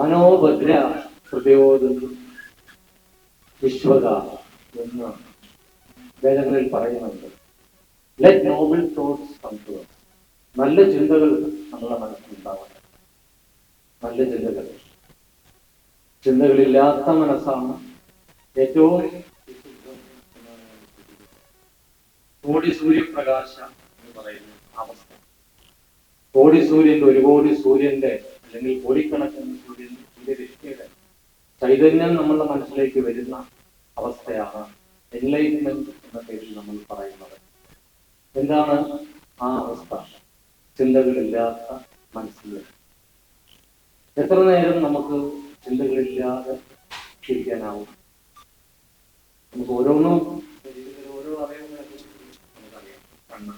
ആനോഭദ്ര ഹൃദയോദു വിശ്വക എന്ന് വേദങ്ങളിൽ പറയുന്നുണ്ട്. Let noble thoughts come to us. നല്ല ചിന്തകൾ നമ്മുടെ മനസ്സിലുണ്ടാവണം. നല്ല ചിന്തകൾ. ചിന്തകളില്ലാത്ത മനസ്സാണ് ഏറ്റവും കോടി സൂര്യപ്രകാശം എന്ന് പറയുന്ന അവസ്ഥ. കോടി സൂര്യന്റെ, ഒരു കോടി സൂര്യന്റെ അല്ലെങ്കിൽ കോടിക്കണക്കിന് സൂര്യരശ്മിയുടെ ചൈതന്യം നമ്മളുടെ മനസ്സിലേക്ക് വരുന്ന അവസ്ഥയാണ് എൻലൈറ്റ്മെന്റ് എന്ന പേരിൽ നമ്മൾ പറയുന്നത്. എന്താണ് ആ അവസ്ഥ? ചിന്തകളില്ലാത്ത മനസ്സിൽ. എത്ര നേരം നമുക്ക് ചിന്തകളില്ലാതെ ചിരിക്കാനാവും? നമുക്ക് ഓരോന്നും ഓരോ അവയവങ്ങളെ കുറിച്ച് നമുക്കറിയാം. കണ്ണ്,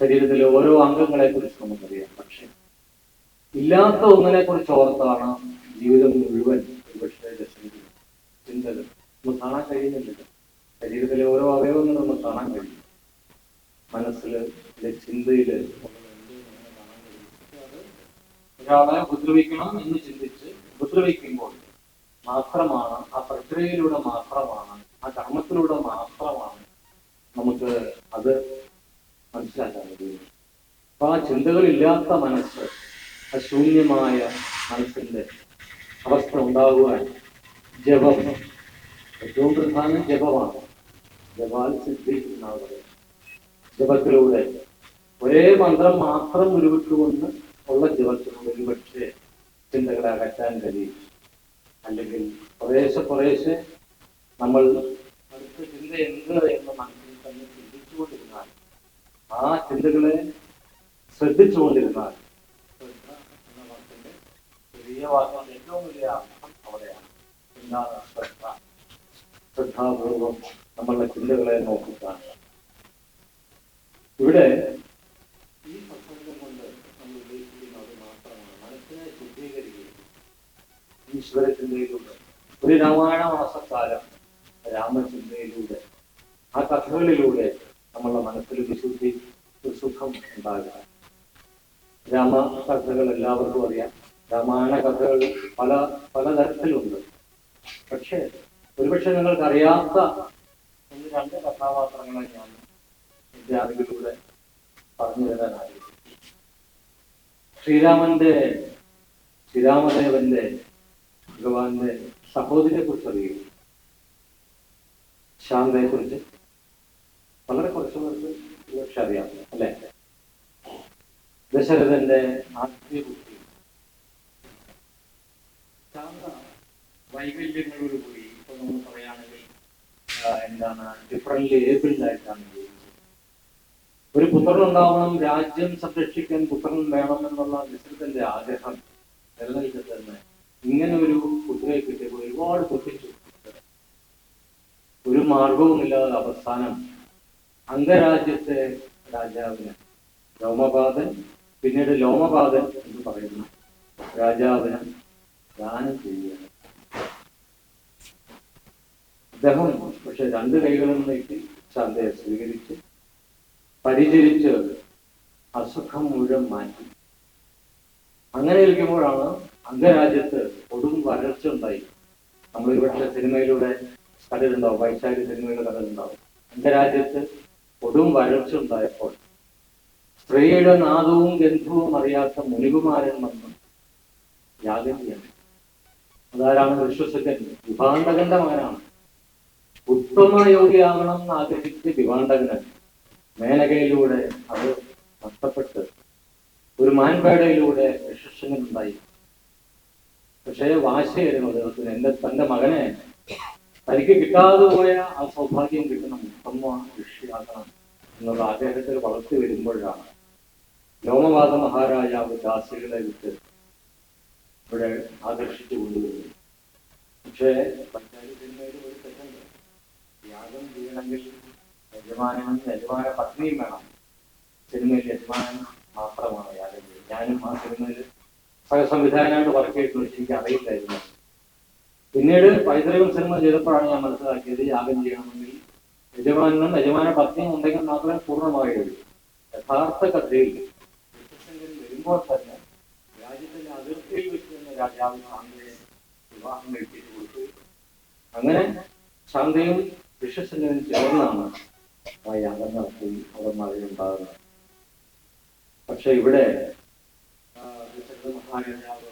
ശരീരത്തിലെ ഓരോ അംഗങ്ങളെ കുറിച്ച് നമുക്കറിയാം. പക്ഷെ ഇല്ലാത്ത ഒന്നിനെ കുറിച്ച് ഓർത്താണ് ജീവിതം മുഴുവൻ ഒരുപക്ഷെ ചിന്തകൾ നമുക്ക് കാണാൻ കഴിയുന്നില്ല. ശരീരത്തിലെ ഓരോ അവയവങ്ങളും നമുക്ക് കാണാൻ കഴിയും. മനസ്സില്, ചിന്തയില് ഒരാളെ ഉപദ്രവിക്കണം എന്ന് ചിന്തിച്ച് ഉപദ്രവിക്കുമ്പോൾ മാത്രമാണ്, ആ പ്രക്രിയയിലൂടെ മാത്രമാണ്, ആ കർമ്മത്തിലൂടെ മാത്രമാണ് നമുക്ക് അത് മനസ്സിലാക്കാൻ കഴിയും. അപ്പൊ ആ ചിന്തകളില്ലാത്ത മനസ്സ്, ആ ശൂന്യമായ മനസ്സിന്റെ അവസ്ഥ ഉണ്ടാകുവാൻ ജപം, ഏറ്റവും പ്രധാനം ജപമാണ്. ജപാൽ സിദ്ധി എന്നാണ് പറയുന്നത്. ജപത്തിലൂടെ ഒരേ മന്ത്രം മാത്രം ഉരുവിട്ടുകൊണ്ട് ഉള്ള ജപത്തിലൂടെ ഒരുപക്ഷെ ചിന്തകളെ അകറ്റാൻ കഴിയും. അല്ലെങ്കിൽ കുറേശ്ശെ നമ്മൾ അടുത്ത ചിന്ത എന്ത് എന്ന് മനസ്സിൽ തന്നെ ചിന്തിച്ചുകൊണ്ടിരുന്നാൽ, ആ ചിന്തകളെ ശ്രദ്ധിച്ചുകൊണ്ടിരുന്നാൽ, ശ്രദ്ധ എന്ന വാക്കിന്റെ ചെറിയ വാക്കിന്റെ ഏറ്റവും വലിയ അർത്ഥം അവിടെയാണ്. എന്താണ് ശ്രദ്ധ? ശ്രദ്ധാപൂർവം നമ്മളുടെ ചിന്തകളെ നോക്കിക്കാണുക. ഇവിടെ ഈ പ്രസംഗം കൊണ്ട് നമ്മൾ ഉദ്ദേശിക്കുന്നത് മാത്രമാണ് മനസ്സിനെ ശുദ്ധീകരിക്കുക. ഈശ്വര ചിന്തയിലൂടെ ഒരു രാമായണ മാസക്കാലം രാമചിന്തയിലൂടെ, ആ കഥകളിലൂടെ നമ്മളുടെ മനസ്സിൽ വിശുദ്ധി, സുഖം ഉണ്ടാകുക. രാമ കഥകൾ എല്ലാവർക്കും അറിയാം. രാമായണ കഥകൾ പലതരത്തിലുണ്ട്. പക്ഷേ ഒരുപക്ഷെ നിങ്ങൾക്ക് അറിയാത്ത ഒന്ന് രണ്ട് കഥാപാത്രങ്ങളെ ഞാൻ എന്റെ അറിവിലൂടെ പറഞ്ഞു തരാനായിരിക്കും. ശ്രീരാമദേവന്റെ ഭഗവാന്റെ സഹോദരിയെ കുറിച്ച് അറിയും. ശാന്തയെ കുറിച്ച് വളരെ കുറച്ച് പേർക്ക് ഒരുപക്ഷെ അറിയാം, അല്ലെ? ദശരഥന്റെ ആദ്യ കുട്ടി ശാന്ത വൈകല്യങ്ങളോടുകൂടി, ഇപ്പൊ നമ്മൾ പറയുകയാണെങ്കിൽ എന്താണ്, ഡിഫറൻറ്റ്ലി ഏബിൾഡ് ആയിട്ടാണ് ജീവിച്ചത്. ഒരു പുത്രൻ ഉണ്ടാവണം, രാജ്യം സംരക്ഷിക്കാൻ പുത്രൻ വേണം എന്നുള്ള ദശരഥന്റെ ആഗ്രഹം നിലനിൽക്കട്ടെ തന്നെ ഇങ്ങനെ ഒരു പുത്രയെ കിട്ടിയപ്പോൾ ഒരുപാട് ദുഃഖിച്ചു. ഒരു മാർഗവുമില്ലാതെ അവസാനം അംഗരാജ്യത്തെ രാജാവിന് രോമപാതൻ, പിന്നീട് ലോമപാതൻ എന്ന് പറയുന്ന രാജാവിന് ദാനം ചെയ്യുകയാണ്. അദ്ദേഹം പക്ഷെ രണ്ട് കൈകളും നീട്ടി ശാന്തയെ സ്വീകരിച്ച് പരിചരിച്ച് അസുഖം മുഴുവൻ മാറ്റി. അങ്ങനെ ഇരിക്കുമ്പോഴാണ് അംഗരാജ്യത്ത് കൊടും വരൾച്ച ഉണ്ടായി. നമ്മൾ ഇവിടുത്തെ സിനിമയിലൂടെ കണ്ടിട്ടുണ്ടാവും, വൈശാഖി സിനിമയിലൂടെ കണ്ടിട്ടുണ്ടാവും. അംഗരാജ്യത്ത് കൊടും വരൾച്ച ഉണ്ടായപ്പോൾ സ്ത്രീയുടെ നാദവും ഗന്ധവും അറിയാത്ത മുനികുമാരൻ വന്ന് യാഗം ചെയ്യണം. അതാരാണ്? വിശ്വസകൻ, വിഭാണ്ഡകന്റെ മകനാണ്. ഉത്തമ യോഗിയാകണം എന്ന് ആഗ്രഹിച്ച് വിഭാണ്ഡകന് മേനകയിലൂടെ അത് നഷ്ടപ്പെട്ട് ഒരു മാൻപേടയിലൂടെ യശസ്സനുണ്ടായി. പക്ഷേ വാശിയായിരുന്നു അദ്ദേഹത്തിന്. തന്റെ മകനെ തനിക്ക് കിട്ടാതെ പോയ ആ സൗഭാഗ്യം കിട്ടണം, ഉത്തമ ഋഷിയാകണം എന്നുള്ള ആഗ്രഹത്തിൽ വളർത്തി വരുമ്പോഴാണ് ലോമപാത മഹാരാജാവ് ദാസികളെ വിട്ട് ഇവിടെ ആകർഷിച്ചു കൊണ്ടുവരുന്നത്. പക്ഷേ പഞ്ചാരി സിനിമയിൽ ഒരു തെറ്റുണ്ട്. യാഗം ചെയ്യണമെങ്കിൽ യജമാനും യജമാന പത്നിയും വേണം. സിനിമയിൽ യജമാനൻ മാത്രമാണ് യാഗം ചെയ്യുന്നത്. ഞാനും ആ സിനിമയിൽ സഹസംവിധായകനായിട്ട് വർക്ക് ചെയ്തിട്ടുണ്ട്. എനിക്ക് അറിയില്ലായിരുന്നു. പിന്നീട് പൈതൃകം സിനിമ ചെയ്തപ്പോഴാണ് ഞാൻ മനസ്സിലാക്കിയത് യാഗം ചെയ്യണമെങ്കിൽ യജമാനും യജമാന പത്നിയും ഉണ്ടെങ്കിൽ മാത്രമേ പൂർണ്ണമായുള്ളൂ. യഥാർത്ഥ കഥയിൽ വരുമ്പോൾ തന്നെ രാജ്യത്തിന്റെ അതിർത്തി രാജാവ് ശാന്തയെ വിവാഹം കഴിപ്പിച്ചു കൊടുത്തു. അങ്ങനെ ശാന്തയും ഋഷ്യശൃംഗനും ചേർന്നാണ് ആ യാഗം നടത്തി അവിടെ മഴയുണ്ടാകുന്നത്. പക്ഷെ ഇവിടെ മഹാരാജാവ്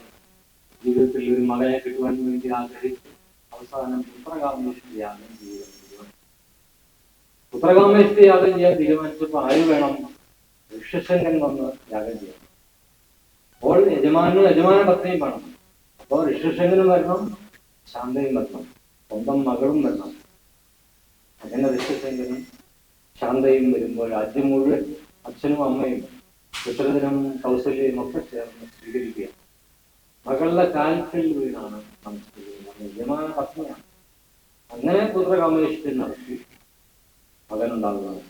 ജീവിതത്തിൽ ഒരു മകനെ കിട്ടുവാൻ വേണ്ടി ആഗ്രഹിച്ചു. അവസാനം പുത്രകാമേഷ്ടി യാഗം ചെയ്യാൻ തീരുമാനിച്ചു. പുത്രകാമേഷ്ടി യാഗം ചെയ്യാൻ തീരുമാനിച്ചപ്പോൾ ആര് വേണം? ഋഷ്യശൃംഗൻ വന്ന് യാഗം ചെയ്യാം. അപ്പോൾ യജമാന പത്നിയും വേണം. അപ്പോൾ ഋഷ്യശൃംഗനും വരണം, ശാന്തയും വരണം, സ്വന്തം മകളും വരണം. അങ്ങനെ ഋഷ്യശൃംഗനും ശാന്തയും വരുമ്പോൾ രാജ്യം മുഴുവൻ അച്ഛനും അമ്മയും ദശരഥനും കൗസല്യയും ഒക്കെ ചേർന്ന് സ്വീകരിക്കുക. മകളുടെ കാൽക്കൽ വീണാണ് നമസ്കരിക്കുന്നത്. യജമാന പത്നിയാണ്. അങ്ങനെ പുത്രകാമേഷ്ടി നടത്തി മകനുണ്ടാകുന്നത്.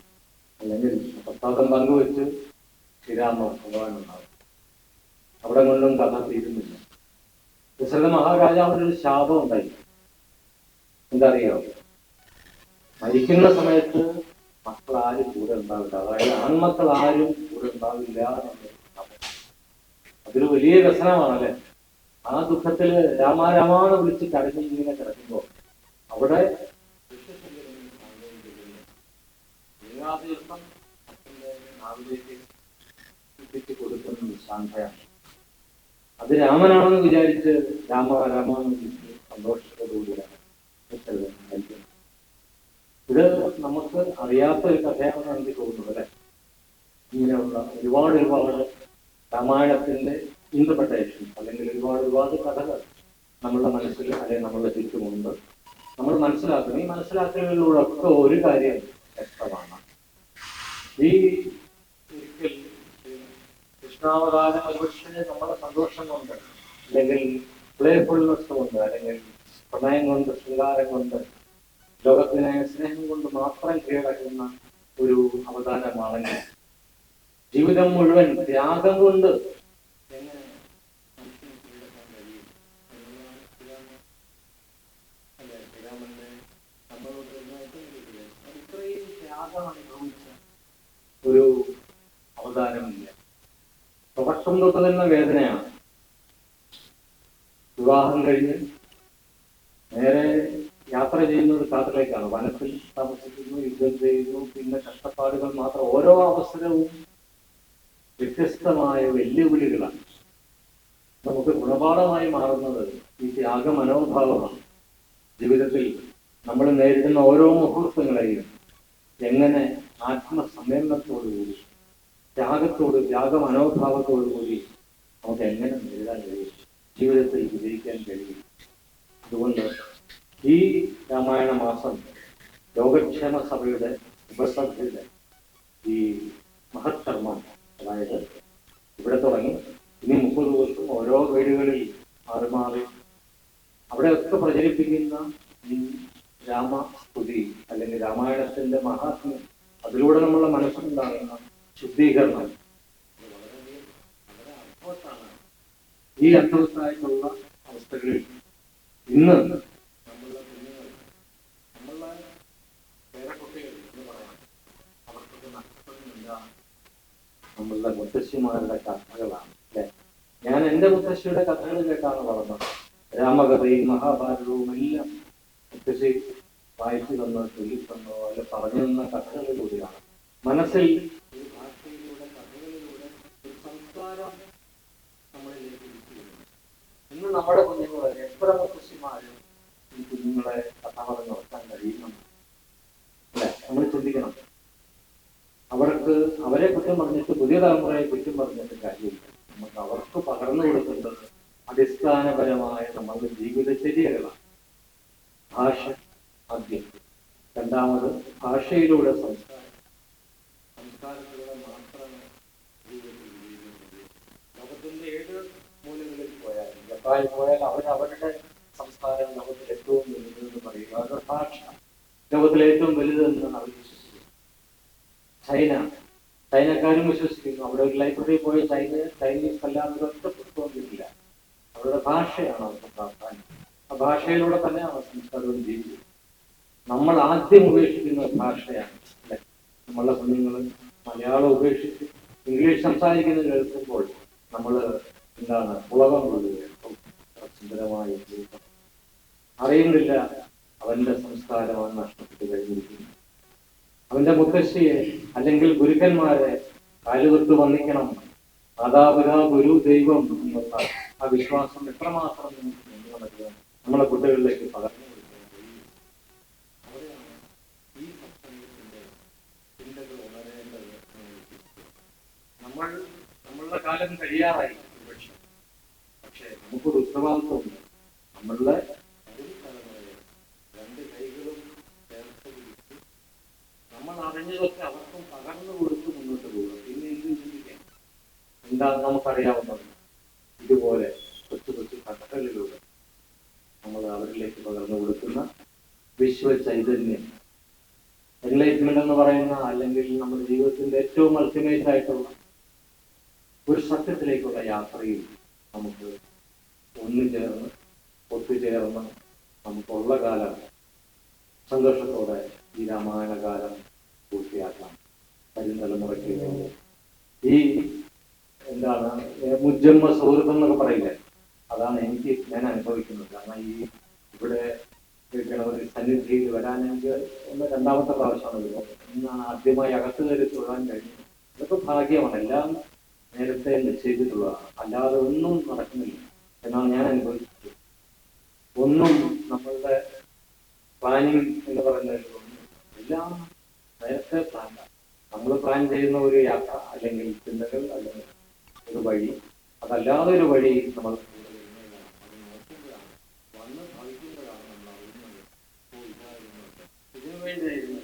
അല്ലെങ്കിൽ പ്രസാദം പങ്കുവെച്ച് ശ്രീരാമ ഭഗവാൻ ഉണ്ടാകും. അവിടെ കൊണ്ടും കഥ തീരുന്നില്ല. ദശരഥ മഹാരാജാവിനൊരു ശാപം ഉണ്ടായി. എന്താ അറിയാമോ? മരിക്കുന്ന സമയത്ത് മക്കൾ ആരും കൂടെ ഉണ്ടാവില്ല. അതായത് ആൺമക്കൾ ആരും കൂടെ ഉണ്ടാവില്ല. അതൊരു വലിയ വ്യസനമാണല്ലേ. ആ ദുഃഖത്തില് രാമാരാമാന്ന് വിളിച്ച് കരഞ്ഞ് ഇങ്ങനെ കിടക്കുമ്പോ അവിടെ കൊടുക്കുന്ന ശാന്തയാണ്. അത് രാമനാണെന്ന് വിചാരിച്ച് രാമാന്ന് വിളിച്ച് സന്തോഷത്തോടുകൂടിയാണ് ഇത് നമുക്ക് അറിയാത്ത ഒരു കഥയാണെന്ന് എനിക്ക് തോന്നുന്നത് അല്ലെ. ഇങ്ങനെയുള്ള ഒരുപാട് രാമായണത്തിന്റെ ഇന്റർപ്രിട്ടേഷൻ അല്ലെങ്കിൽ ഒരുപാട് കഥകൾ നമ്മളുടെ മനസ്സിൽ അല്ലെങ്കിൽ നമ്മളുടെ ചുറ്റുമുണ്ട്. നമ്മൾ മനസ്സിലാക്കണം. ഈ മനസ്സിലാക്കലുകളിലൂടെ ഒക്കെ ഒരു കാര്യം വ്യക്തമാണ്. ഈ ഒരിക്കൽ കൃഷ്ണാവതാരം ഒരുപക്ഷെ നമ്മുടെ സന്തോഷം കൊണ്ട് അല്ലെങ്കിൽ പ്ലേഫുൾനെസ് കൊണ്ട് അല്ലെങ്കിൽ പ്രണയം കൊണ്ട് ശൃംഗാരം കൊണ്ട് ലോകത്തിനെ സ്നേഹം കൊണ്ട് മാത്രം കീഴടക്കുന്ന ഒരു അവതാരമാണെങ്കിൽ ജീവിതം മുഴുവൻ ത്യാഗം കൊണ്ട് എങ്ങനെ കീഴടക്കാൻ കഴിയും ഇത്രയും ത്യാഗം അനുഭവിച്ച ഒരു അവതാരമില്ല. തുടക്കം തൊട്ട് തന്നെ വേദനയാണ്. വിവാഹം കഴിഞ്ഞ് നേരെ യാത്ര ചെയ്യുന്നത് കാട്ടിലേക്കാണ്. വനത്തിൽ താമസിക്കുന്നു, യുദ്ധം ചെയ്യുന്നു, പിന്നെ കഷ്ടപ്പാടുകൾ മാത്രം. ഓരോ അവസരവും വ്യത്യസ്തമായ വെല്ലുവിളികളാണ്. നമുക്ക് ഗുണപാഠമായി മാറുന്നത് ഈ ത്യാഗ മനോഭാവമാണ്. ജീവിതത്തിൽ നമ്മൾ നേരിടുന്ന ഓരോ മുഹൂർത്തങ്ങളെയും എങ്ങനെ ആത്മസംയമനത്തോടുകൂടി ത്യാഗ മനോഭാവത്തോടുകൂടി നമുക്ക് എങ്ങനെ നേരിടാൻ കഴിയും, ജീവിതത്തിൽ വിജയിക്കാൻ കഴിയും. അതുകൊണ്ട് ഈ രാമായണ മാസം യോഗക്ഷേമ സഭയുടെ ഉപസഭയുടെ ഈ മഹത്കർമ്മം, അതായത് ഇവിടെ തുടങ്ങി ഇനി 30 ദിവസം ഓരോ വീടുകളിൽ മാറി അവിടെയൊക്കെ പ്രചരിപ്പിക്കുന്ന ഈ രാമസ്തുതി അല്ലെങ്കിൽ രാമായണത്തിന്റെ മഹാത്മ്യം, അതിലൂടെ നമ്മളുടെ മനസ്സിലുണ്ടാകുന്ന ശുദ്ധീകരണം വളരെ അർത്ഥവത്താണ്. ഈ അർത്ഥവത്തായിട്ടുള്ള അവസ്ഥകളിൽ ഇന്ന് നമ്മളുടെ കുഞ്ഞുങ്ങൾ, നമ്മളുടെ പേരക്കുട്ടികൾ എന്ന് പറയാം, അവർക്കൊക്കെ നഷ്ടപ്പെടുന്നില്ല നമ്മളുടെ മുത്തശ്ശിമാരുടെ കഥകളാണ് അല്ലെ. ഞാൻ എൻ്റെ മുത്തശ്ശിയുടെ കഥകൾ കേട്ടാണ് വളർന്നത്. രാമകഥയും മഹാഭാരതവും എല്ലാം മുത്തശ്ശി വായിച്ചു തന്നോ ചൊല്ലിത്തന്നോ അല്ലെ പറഞ്ഞു തന്ന കഥകളിലൂടെയാണ്. മനസ്സിൽ ഒരു ഭാഷയിലൂടെ കഥകളിലൂടെ ഒരു സംസ്കാരം നമ്മളിലേക്ക് തിരിച്ചുവരുന്നു. ഇന്ന് നമ്മുടെ കുഞ്ഞുങ്ങളെ എത്ര മുത്തശ്ശിമാരും ഈ കുഞ്ഞുങ്ങളെ കഥ പറഞ്ഞ് നിർത്താൻ കഴിയുന്നു അല്ലെ. നമ്മൾ ചിന്തിക്കണം. അവരെ കുറ്റം പറഞ്ഞിട്ട് പുതിയ തലമുറയെ കുറ്റം പറഞ്ഞിട്ട് കാര്യമില്ല. നമുക്ക് അവർക്ക് പകർന്നു കൊടുക്കേണ്ടത് അടിസ്ഥാനപരമായ നമ്മളുടെ ജീവിതചര്യകളാണ്. ഭാഷ ആദ്യം, രണ്ടാമത് ഭാഷയിലൂടെ സംസ്കാരത്തിലൂടെ മാത്രമേ ജീവിതത്തിൽ വിജയിക്കുന്നത്. ലോകത്തിന്റെ ഏത് മൂലകളിൽ പോയാലും, ജപ്പാനിൽ പോയാൽ അവരുടെ സംസ്കാരം ലോകത്തിൽ ഏറ്റവും വലുതെന്ന് പറയും. അവരുടെ ഭാഷ ലോകത്തിലെ ഏറ്റവും വലുതെന്ന് അവർ വിശ്വസിക്കുന്നു. ചൈനക്കാരും വിശ്വസിക്കുന്നു. അവിടെ ഒരു ലൈബ്രറി പോയി ചൈനീസ് അല്ലാതെ ഒറ്റ പുസ്തകം കിട്ടില്ല. അവരുടെ ഭാഷയാണ് അവർക്ക് പ്രാധാന്യം. ആ ഭാഷയിലൂടെ തന്നെയാണ് സംസ്കാരവും ജീവിക്കുന്നത്. നമ്മൾ ആദ്യം ഉപേക്ഷിക്കുന്ന ഭാഷയാണ് അല്ലെ. നമ്മളുടെ കുഞ്ഞുങ്ങൾ മലയാളം ഉപേക്ഷിച്ച് ഇംഗ്ലീഷ് സംസാരിക്കുന്നത് കേൾക്കുമ്പോൾ നമ്മൾ പുളകം കൊള്ളുകയാണ്. സുന്ദരമായ ജീവിതം. അറിയുന്നില്ല അവന്റെ സംസ്കാരം അവൻ നഷ്ടപ്പെട്ടു കഴിഞ്ഞിരിക്കുന്നു. അവന്റെ മുത്തശ്ശിയെ അല്ലെങ്കിൽ ഗുരുക്കന്മാരെ കാലുതൊട്ട് വന്ദിക്കണം, മാതാപിതാ ഗുരു ദൈവം എന്നുള്ള ആ വിശ്വാസം എത്രമാത്രം നമുക്ക് നമ്മളെ കുട്ടികളിലേക്ക് പകർന്നു കൊടുക്കാൻ കഴിയും. അവിടെയാണ് ഈ സത്സംഗത്തിന്റെ ചിന്തകൾ വളരേണ്ടത്. നമ്മളുടെ കാലം കഴിയാറായി പക്ഷെ നമുക്കൊരു ഉത്തരവാദിത്വമുണ്ട്. നമ്മളുടെ തലമുറയെ രണ്ട് കൈകളും ചേർത്ത് പിടിച്ച് നമ്മൾ അറിഞ്ഞതൊക്കെ അവർക്കും പകർന്നു കൊടുത്ത് മുന്നോട്ട് പോകുക. പിന്നെ എന്ത് ചിന്തിക്കാം? എന്താ നമുക്കറിയാവുന്നത്? ഇതുപോലെ കൊച്ചു കൊച്ചു കഥകളിലൂടെ നമ്മൾ അവരിലേക്ക് പകർന്നു കൊടുക്കുന്ന വിശ്വ ചൈതന്യം, എൻലൈറ്റ്മെന്റ് എന്ന് പറയുന്ന, അല്ലെങ്കിൽ നമ്മുടെ ജീവിതത്തിന്റെ ഏറ്റവും അൾട്ടിമേറ്റ് ആയിട്ടുള്ള ഒരു സത്യത്തിലേക്കുള്ള യാത്രയിൽ നമുക്ക് ഒത്തുചേർന്ന് നമുക്കുള്ള കാലം സന്തോഷത്തോടെ ഈ രാമായണ കാലം പൂർത്തിയാക്കാം. വരും തലമുറയ്ക്ക് വേണ്ടി ഈ മുജ്ജന്മ സുഹൃത്തം എന്നൊക്കെ പറയില്ലേ, അതാണ് ഞാൻ അനുഭവിക്കുന്നത്. കാരണം ഇവിടെ ഒരു സന്നിധിയിൽ വരാൻ എനിക്ക് രണ്ടാമത്തെ പ്രാവശ്യമാണ് വരുന്നത്. ഇന്നാണ് ആദ്യമായി അകത്ത് കയറി തൊഴാൻ കഴിഞ്ഞത്. ഇതൊക്കെ ഭാഗ്യമാണ്, എല്ലാം നേരത്തെ നിശ്ചയിച്ചിട്ടുള്ളതാണ്. അല്ലാതെ ഒന്നും നടക്കുന്നില്ല എന്നാണ് ഞാൻ അനുഭവിച്ചത്. ഒന്നും നമ്മളുടെ പ്ലാനിങ് എന്ന് പറയുന്നത് എല്ലാം നേരത്തെ പ്ലാൻ. നമ്മൾ പ്ലാൻ ചെയ്യുന്ന ഒരു യാത്ര അല്ലെങ്കിൽ ചിന്തകൾ അല്ലെങ്കിൽ ഒരു വഴി, അതല്ലാതെ ഒരു വഴി നമ്മൾ വന്ന് ഭവിക്കുമ്പോഴാണ് നമ്മൾ അറിയുന്നത്. ഇതിനു വേണ്ടിയായിരുന്നു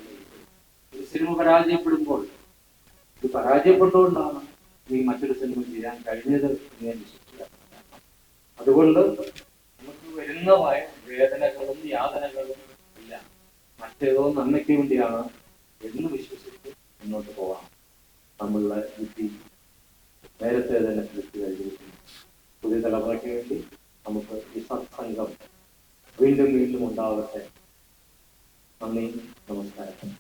ഒരു സിനിമ പരാജയപ്പെടുമ്പോൾ, ഇത് പരാജയപ്പെട്ടുകൊണ്ടാണ് ഈ മറ്റൊരു സിനിമ ചെയ്യാൻ കഴിഞ്ഞത് എന്ന് ഞാൻ വിശ്വസിക്കുന്നു. അതുകൊണ്ട് നമുക്ക് വരുന്ന വേദനകളും യാതനകളും ഇല്ല, മറ്റേതോ നന്മയ്ക്ക് വേണ്ടിയാണ് എന്ന് വിശ്വസിച്ച് മുന്നോട്ട് പോകാം. നമ്മളുടെ ബുദ്ധി നേരത്തെ തന്നെ തിരിച്ചു കഴിഞ്ഞിരിക്കുന്നു. പുതിയ തലമുറയ്ക്ക് വേണ്ടി നമുക്ക് ഈ സത്സംഗം വീണ്ടും വീണ്ടും ഉണ്ടാവട്ടെ. നന്ദി, നമസ്കാരം.